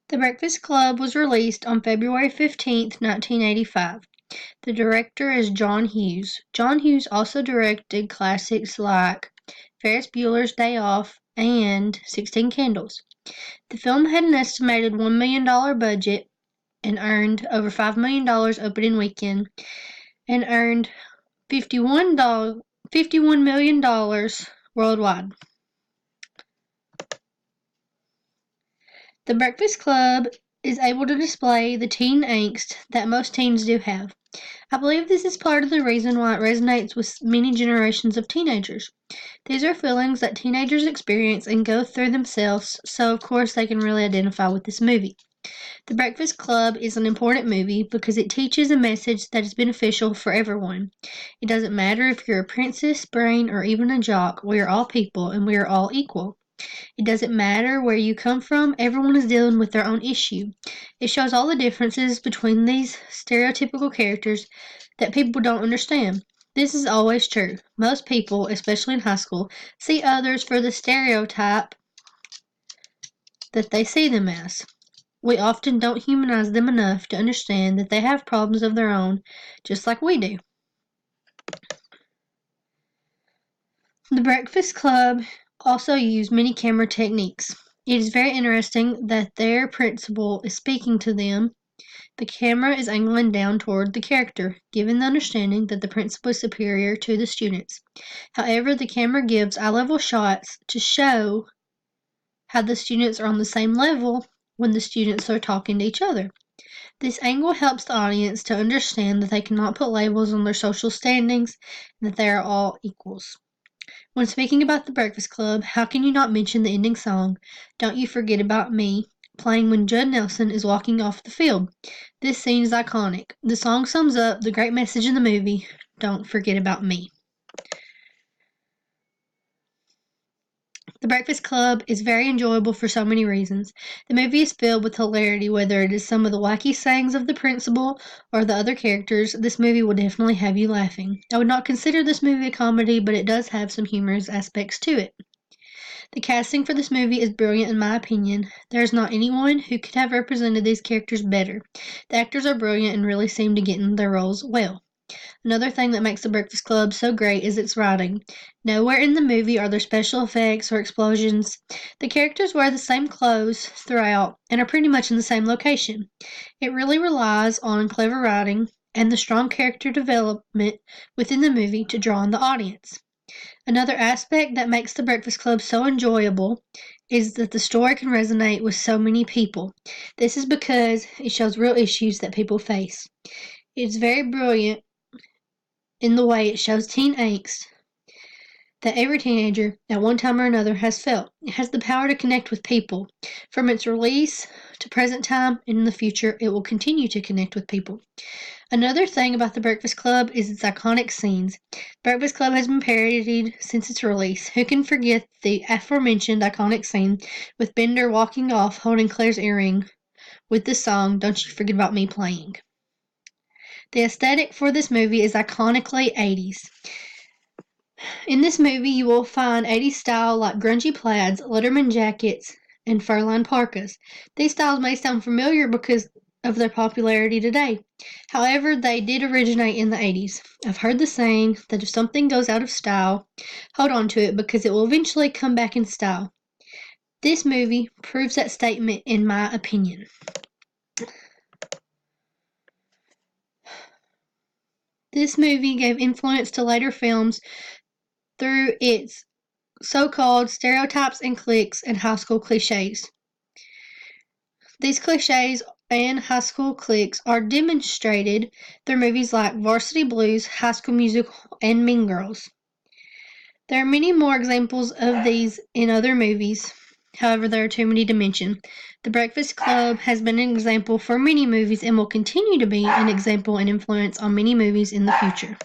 The Breakfast Club was released on February 15, 1985. The director is John Hughes. John Hughes also directed classics like Ferris Bueller's Day Off and 16 Candles. The film had an estimated $1 million budget and earned over $5 million opening weekend and earned $51 million worldwide. The Breakfast Club is able to display the teen angst that most teens do have. I believe this is part of the reason why it resonates with many generations of teenagers. These are feelings that teenagers experience and go through themselves, so of course they can really identify with this movie. The Breakfast Club is an important movie because it teaches a message that is beneficial for everyone. It doesn't matter if you're a princess, brain, or even a jock, we are all people and we are all equal. It doesn't matter where you come from, everyone is dealing with their own issue. It shows all the differences between these stereotypical characters that people don't understand. This is always true. Most people, especially in high school, see others for the stereotype that they see them as. We often don't humanize them enough to understand that they have problems of their own, just like we do. The Breakfast Club also used many camera techniques. It is very interesting that their principal is speaking to them. The camera is angling down toward the character, giving the understanding that the principal is superior to the students. However, the camera gives eye-level shots to show how the students are on the same level when the students are talking to each other. This angle helps the audience to understand that they cannot put labels on their social standings and that they are all equals. When speaking about the Breakfast Club, how can you not mention the ending song, Don't You Forget About Me, playing when Judd Nelson is walking off the field? This scene is iconic. The song sums up the great message in the movie, Don't Forget About Me. The Breakfast Club is very enjoyable for so many reasons. The movie is filled with hilarity, whether it is some of the wacky sayings of the principal or the other characters. This movie will definitely have you laughing. I would not consider this movie a comedy, but it does have some humorous aspects to it. The casting for this movie is brilliant in my opinion. There is not anyone who could have represented these characters better. The actors are brilliant and really seem to get in their roles well. Another thing that makes The Breakfast Club so great is its writing. Nowhere in the movie are there special effects or explosions. The characters wear the same clothes throughout and are pretty much in the same location. It really relies on clever writing and the strong character development within the movie to draw in the audience. Another aspect that makes The Breakfast Club so enjoyable is that the story can resonate with so many people. This is because it shows real issues that people face. It's very brilliant in the way it shows teen angst that every teenager at one time or another has felt. It has the power to connect with people. From its release to present time and in the future, it will continue to connect with people. Another thing about The Breakfast Club is its iconic scenes. Breakfast Club has been parodied since its release. Who can forget the aforementioned iconic scene with Bender walking off holding Claire's earring with the song Don't You Forget About Me playing? The aesthetic for this movie is iconically 80s. In this movie, you will find 80s style like grungy plaids, Letterman jackets, and fur-lined parkas. These styles may sound familiar because of their popularity today. However, they did originate in the 80s. I've heard the saying that if something goes out of style, hold on to it because it will eventually come back in style. This movie proves that statement in my opinion. This movie gave influence to later films through its so-called stereotypes and cliques and high school cliches. These cliches and high school cliques are demonstrated through movies like Varsity Blues, High School Musical, and Mean Girls. There are many more examples of these in other movies. However, there are too many to mention. The Breakfast Club has been an example for many movies and will continue to be an example and influence on many movies in the future.